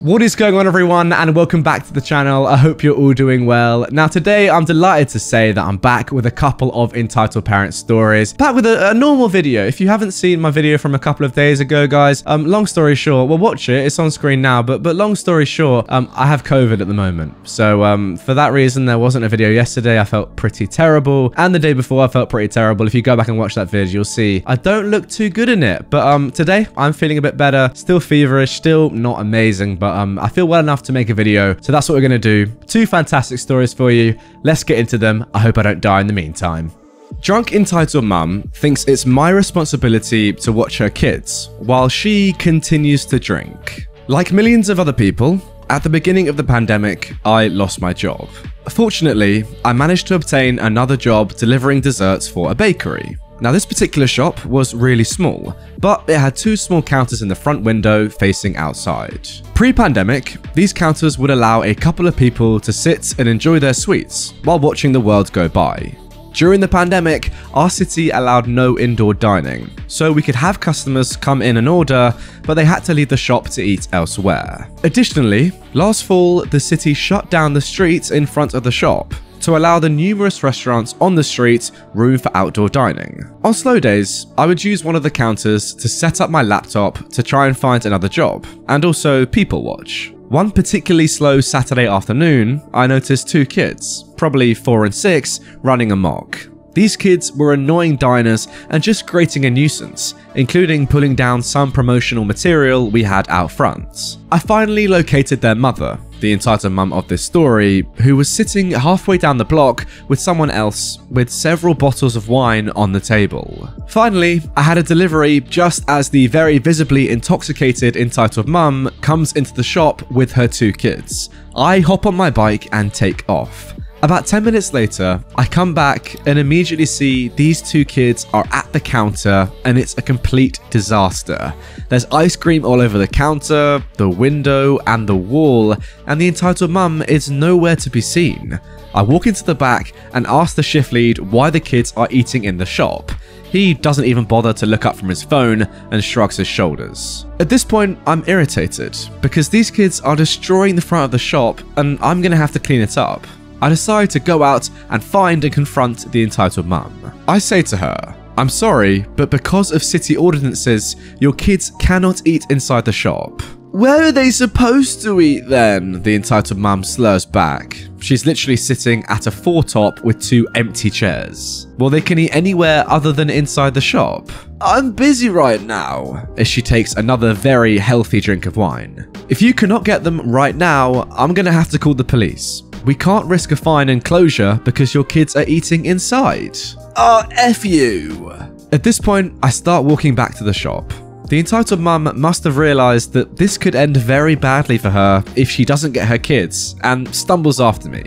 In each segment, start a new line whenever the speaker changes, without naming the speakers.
What is going on, everyone, and welcome back to the channel. I hope you're all doing well. Now today I'm delighted to say that I'm back with a couple of Entitled Parents stories, back with a normal video. If you haven't seen my video from a couple of days ago, guys, long story short, well, watch it, it's on screen now, but long story short, I have COVID at the moment, so for that reason there wasn't a video yesterday. I felt pretty terrible, and the day before I felt pretty terrible. If you go back and watch that video, you'll see I don't look too good in it, but today I'm feeling a bit better, still feverish, still not amazing, but I feel well enough to make a video, so that's what we're going to do. Two fantastic stories for you. Let's get into them. I hope I don't die in the meantime. Drunk entitled mum thinks it's my responsibility to watch her kids while she continues to drink. Like millions of other people, at the beginning of the pandemic, I lost my job. Fortunately, I managed to obtain another job delivering desserts for a bakery. Now, this particular shop was really small, but it had two small counters in the front window facing outside. Pre-pandemic, these counters would allow a couple of people to sit and enjoy their sweets while watching the world go by. During the pandemic, our city allowed no indoor dining, so we could have customers come in and order, but they had to leave the shop to eat elsewhere. Additionally, last fall, the city shut down the streets in front of the shop to allow the numerous restaurants on the street room for outdoor dining. On slow days, I would use one of the counters to set up my laptop to try and find another job, and also people watch. One particularly slow Saturday afternoon, I noticed two kids, probably 4 and 6, running amok. These kids were annoying diners and just creating a nuisance, including pulling down some promotional material we had out front. I finally located their mother, the entitled mum of this story, who was sitting halfway down the block with someone else with several bottles of wine on the table. Finally, I had a delivery just as the very visibly intoxicated entitled mum comes into the shop with her two kids. I hop on my bike and take off. About 10 minutes later, I come back and immediately see these two kids are at the counter, and it's a complete disaster. There's ice cream all over the counter, the window, and the wall, and the entitled mum is nowhere to be seen. I walk into the back and ask the shift lead why the kids are eating in the shop. He doesn't even bother to look up from his phone and shrugs his shoulders. At this point, I'm irritated because these kids are destroying the front of the shop and I'm gonna have to clean it up. I decide to go out and find and confront the entitled mum. I say to her, "I'm sorry, but because of city ordinances, your kids cannot eat inside the shop." "Where are they supposed to eat then?" the entitled mum slurs back. She's literally sitting at a foretop with two empty chairs. "Well, they can eat anywhere other than inside the shop." "I'm busy right now," as she takes another very healthy drink of wine. "If you cannot get them right now, I'm gonna have to call the police. We can't risk a fine and closure because your kids are eating inside." "Oh, F you." At this point, I start walking back to the shop. The entitled mum must have realized that this could end very badly for her if she doesn't get her kids, and stumbles after me.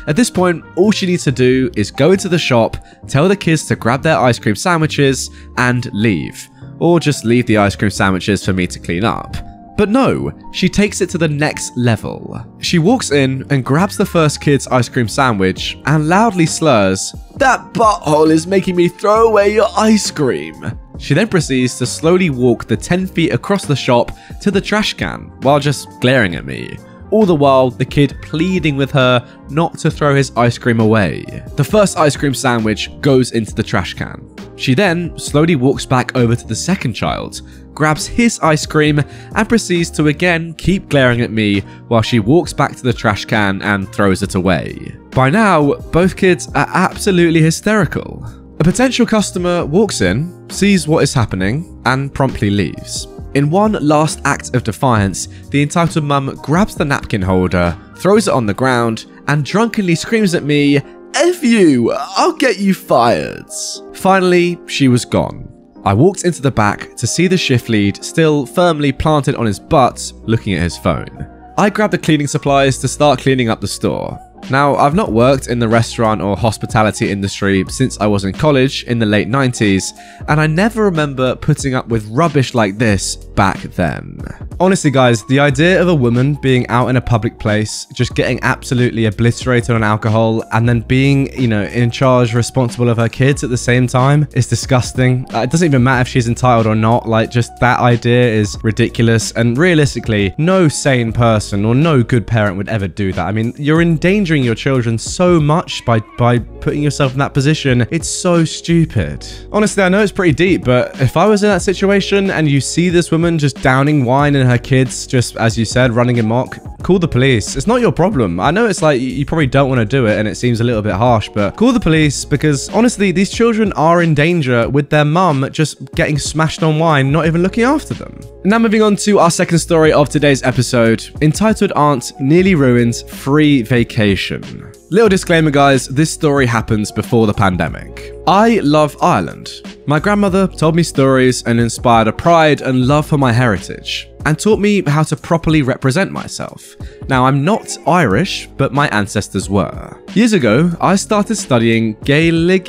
At this point, all she needs to do is go into the shop, tell the kids to grab their ice cream sandwiches, and leave. Or just leave the ice cream sandwiches for me to clean up. But no, she takes it to the next level. She walks in and grabs the first kid's ice cream sandwich and loudly slurs, "That butthole is making me throw away your ice cream." She then proceeds to slowly walk the 10 feet across the shop to the trash can while just glaring at me. All the while, the kid pleading with her not to throw his ice cream away. The first ice cream sandwich goes into the trash can. She then slowly walks back over to the second child, grabs his ice cream, and proceeds to again keep glaring at me while she walks back to the trash can and throws it away. By now, both kids are absolutely hysterical. A potential customer walks in, sees what is happening, and promptly leaves. In one last act of defiance, the entitled mum grabs the napkin holder, throws it on the ground, and drunkenly screams at me, "F you, I'll get you fired." Finally, she was gone. I walked into the back to see the shift lead still firmly planted on his butt, looking at his phone. I grabbed the cleaning supplies to start cleaning up the store. Now, I've not worked in the restaurant or hospitality industry since I was in college in the late 90s, and I never remember putting up with rubbish like this back then. Honestly guys, the idea of a woman being out in a public place, just getting absolutely obliterated on alcohol, and then being, in charge, responsible of her kids at the same time is disgusting. It doesn't even matter if she's entitled or not, like, just that idea is ridiculous, and realistically, no sane person or no good parent would ever do that. I mean, you're endangering your children so much by putting yourself in that position. It's so stupid. Honestly, I know it's pretty deep, but if I was in that situation and you see this woman just downing wine in her kids, just as you said, running amok, call the police. It's not your problem. I know it's like you probably don't want to do it and it seems a little bit harsh, but call the police, because honestly, these children are in danger with their mum just getting smashed on wine, not even looking after them. Now moving on to our second story of today's episode, entitled Aunt Nearly Ruins Free Vacation. Little disclaimer guys, this story happens before the pandemic. I love Ireland. My grandmother told me stories and inspired a pride and love for my heritage, and taught me how to properly represent myself. Now, I'm not Irish, but my ancestors were. Years ago, I started studying Gaelic,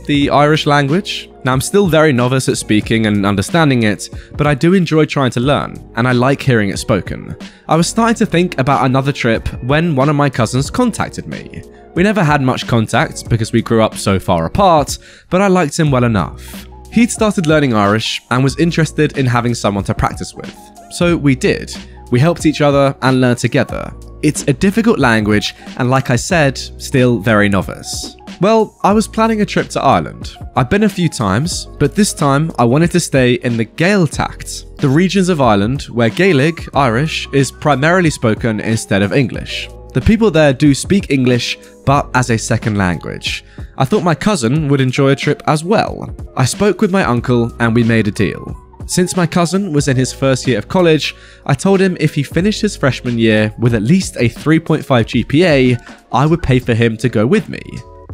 the Irish language. Now, I'm still very novice at speaking and understanding it, but I do enjoy trying to learn, and I like hearing it spoken. I was starting to think about another trip when one of my cousins contacted me. We never had much contact because we grew up so far apart, but I liked him well enough. He'd started learning Irish and was interested in having someone to practice with. So we did. We helped each other and learned together. It's a difficult language and, like I said, still very novice. Well, I was planning a trip to Ireland. I've been a few times, but this time I wanted to stay in the Gaeltacht, the regions of Ireland where Gaelic, Irish, is primarily spoken instead of English. The people there do speak English, but as a second language. I thought my cousin would enjoy a trip as well. I spoke with my uncle and we made a deal. Since my cousin was in his first year of college, I told him if he finished his freshman year with at least a 3.5 GPA, I would pay for him to go with me.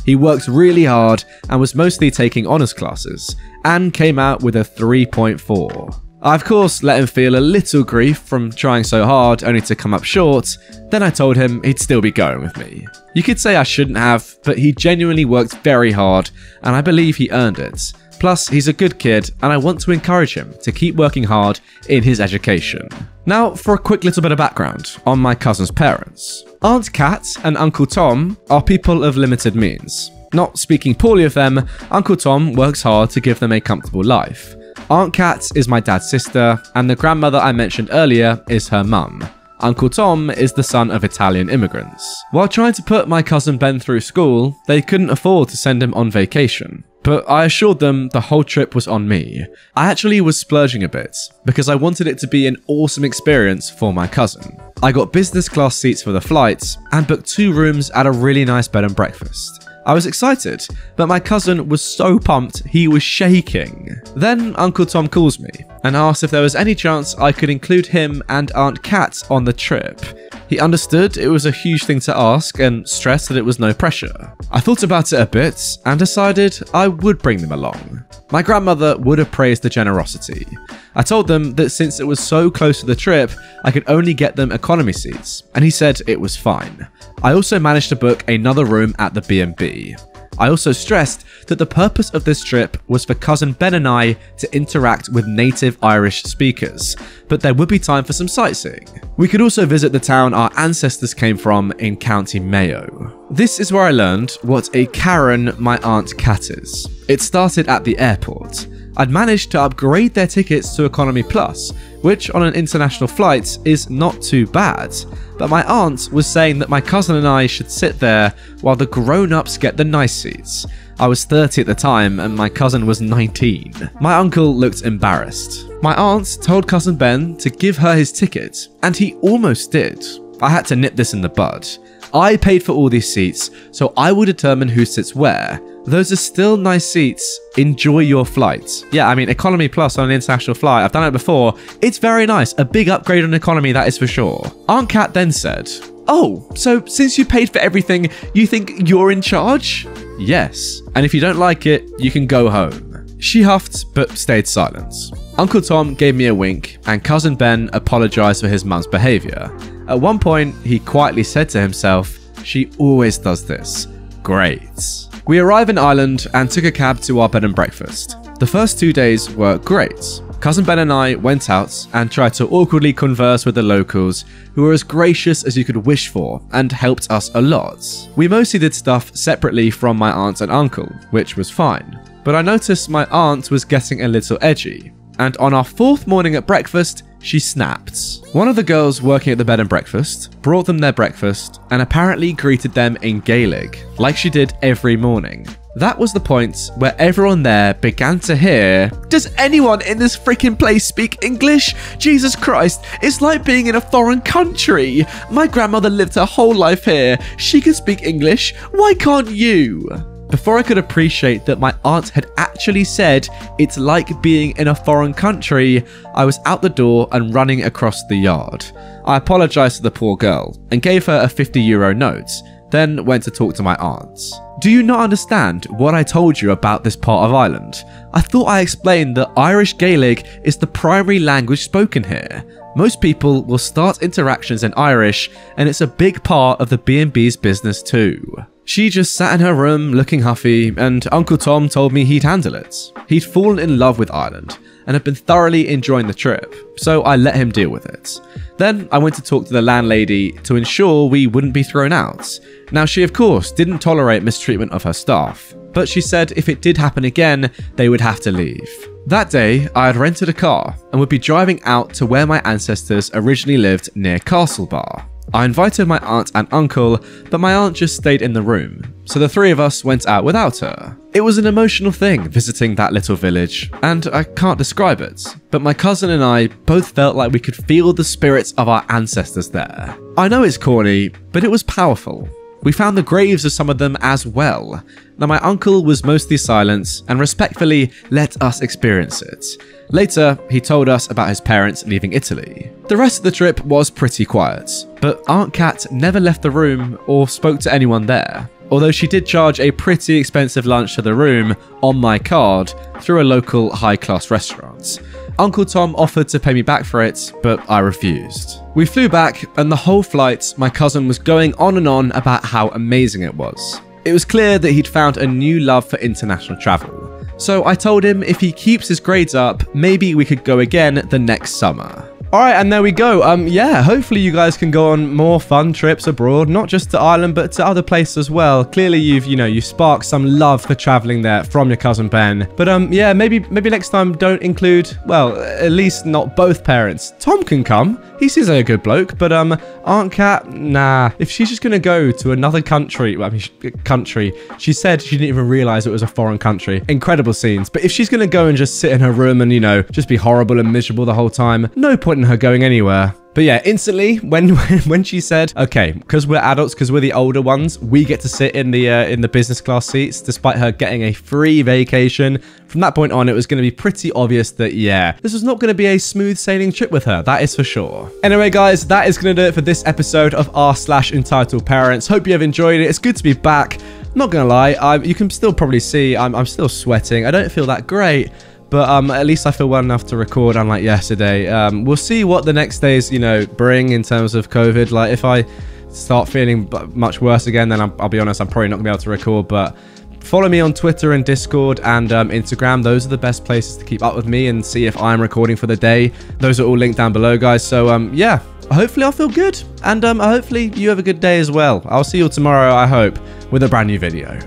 He worked really hard and was mostly taking honours classes, and came out with a 3.4. I of course let him feel a little grief from trying so hard only to come up short, then I told him he'd still be going with me. You could say I shouldn't have, but he genuinely worked very hard and I believe he earned it. Plus, he's a good kid and I want to encourage him to keep working hard in his education. Now for a quick little bit of background on my cousin's parents. Aunt Kat and Uncle Tom are people of limited means. Not speaking poorly of them, Uncle Tom works hard to give them a comfortable life. Aunt Kat is my dad's sister, and the grandmother I mentioned earlier is her mum. Uncle Tom is the son of Italian immigrants. While trying to put my cousin Ben through school, they couldn't afford to send him on vacation. But I assured them the whole trip was on me. I actually was splurging a bit, because I wanted it to be an awesome experience for my cousin. I got business class seats for the flights, and booked 2 rooms at a really nice bed and breakfast. I was excited, but my cousin was so pumped he was shaking. Then Uncle Tom calls me and asks if there was any chance I could include him and Aunt Kat on the trip. He understood it was a huge thing to ask and stressed that it was no pressure. I thought about it a bit and decided I would bring them along. My grandmother would have praised the generosity. I told them that since it was so close to the trip, I could only get them economy seats, and he said it was fine. I also managed to book another room at the B&B. I also stressed that the purpose of this trip was for cousin Ben and I to interact with native Irish speakers, but there would be time for some sightseeing. We could also visit the town our ancestors came from in County Mayo. This is where I learned what a Karen my Aunt Kat is. It started at the airport. I'd managed to upgrade their tickets to Economy Plus, which on an international flight is not too bad. But my aunt was saying that my cousin and I should sit there while the grown-ups get the nice seats. I was 30 at the time and my cousin was 19. My uncle looked embarrassed. My aunt told cousin Ben to give her his ticket, and he almost did. I had to nip this in the bud. I paid for all these seats, so I will determine who sits where. Those are still nice seats. Enjoy your flight. Yeah, I mean, Economy Plus on an international flight, I've done it before. It's very nice. A big upgrade on economy, that is for sure. Aunt Kat then said, "Oh, so since you paid for everything, you think you're in charge?" Yes, and if you don't like it, you can go home. She huffed, but stayed silent. Uncle Tom gave me a wink, and cousin Ben apologized for his mum's behavior. At one point, he quietly said to himself, She always does this. Great. We arrive in Ireland and took a cab to our bed and breakfast. The first 2 days were great. Cousin Ben and I went out and tried to awkwardly converse with the locals, who were as gracious as you could wish for and helped us a lot. We mostly did stuff separately from my aunt and uncle, which was fine. But I noticed my aunt was getting a little edgy, and on our 4th morning at breakfast, she snapped. One of the girls working at the bed and breakfast brought them their breakfast and apparently greeted them in Gaelic, like she did every morning. That was the point where everyone there began to hear, "Does anyone in this freaking place speak English? Jesus Christ, it's like being in a foreign country. My grandmother lived her whole life here. She can speak English. Why can't you?" Before I could appreciate that my aunt had actually said it's like being in a foreign country, I was out the door and running across the yard. I apologized to the poor girl and gave her a €50 note, then went to talk to my aunt. "Do you not understand what I told you about this part of Ireland? I thought I explained that Irish Gaelic is the primary language spoken here. Most people will start interactions in Irish, and it's a big part of the B&B's business too." She just sat in her room looking huffy, and Uncle Tom told me he'd handle it. He'd fallen in love with Ireland and had been thoroughly enjoying the trip, so I let him deal with it. Then I went to talk to the landlady to ensure we wouldn't be thrown out. Now, she of course didn't tolerate mistreatment of her staff, but she said if it did happen again, they would have to leave. That day, I had rented a car and would be driving out to where my ancestors originally lived near Castlebar. I invited my aunt and uncle, but my aunt just stayed in the room, so the 3 of us went out without her. It was an emotional thing visiting that little village, and I can't describe it, but my cousin and I both felt like we could feel the spirits of our ancestors there. I know it's corny, but it was powerful. We found the graves of some of them as well. Now, my uncle was mostly silent and respectfully let us experience it. Later, he told us about his parents leaving Italy. The rest of the trip was pretty quiet, but Aunt Kat never left the room or spoke to anyone there, although she did charge a pretty expensive lunch to the room on my card through a local high-class restaurant. Uncle Tom offered to pay me back for it, but I refused. We flew back, and the whole flight, my cousin was going on and on about how amazing it was. It was clear that he'd found a new love for international travel. So I told him if he keeps his grades up, maybe we could go again the next summer. Alright, and there we go. Yeah, hopefully you guys can go on more fun trips abroad, not just to Ireland, but to other places as well. Clearly you've sparked some love for traveling there from your cousin Ben. But yeah, maybe next time don't include, well, at least not both parents. Tom can come. He seems like a good bloke, but Aunt Kat, nah. If she's just gonna go to another country, well, I mean, country, she said she didn't even realize it was a foreign country. Incredible scenes. But if she's gonna go and just sit in her room and, just be horrible and miserable the whole time, no point in her going anywhere. But yeah, instantly when she said, okay, because we're adults, because we're the older ones, we get to sit in the business class seats, despite her getting a free vacation. From that point on, it was going to be pretty obvious that, yeah, this was not going to be a smooth sailing trip with her. That is for sure. Anyway, guys, that is going to do it for this episode of r/Entitled Parents. Hope you have enjoyed it. It's good to be back. Not going to lie, you can still probably see I'm still sweating. I don't feel that great. But at least I feel well enough to record, unlike yesterday. We'll see what the next days, bring in terms of COVID. Like, if I start feeling much worse again, then I'll be honest, I'm probably not going to be able to record. But follow me on Twitter and Discord and Instagram. Those are the best places to keep up with me and see if I'm recording for the day. Those are all linked down below, guys. So, yeah, hopefully I'll feel good. And hopefully you have a good day as well. I'll see you all tomorrow, I hope, with a brand new video.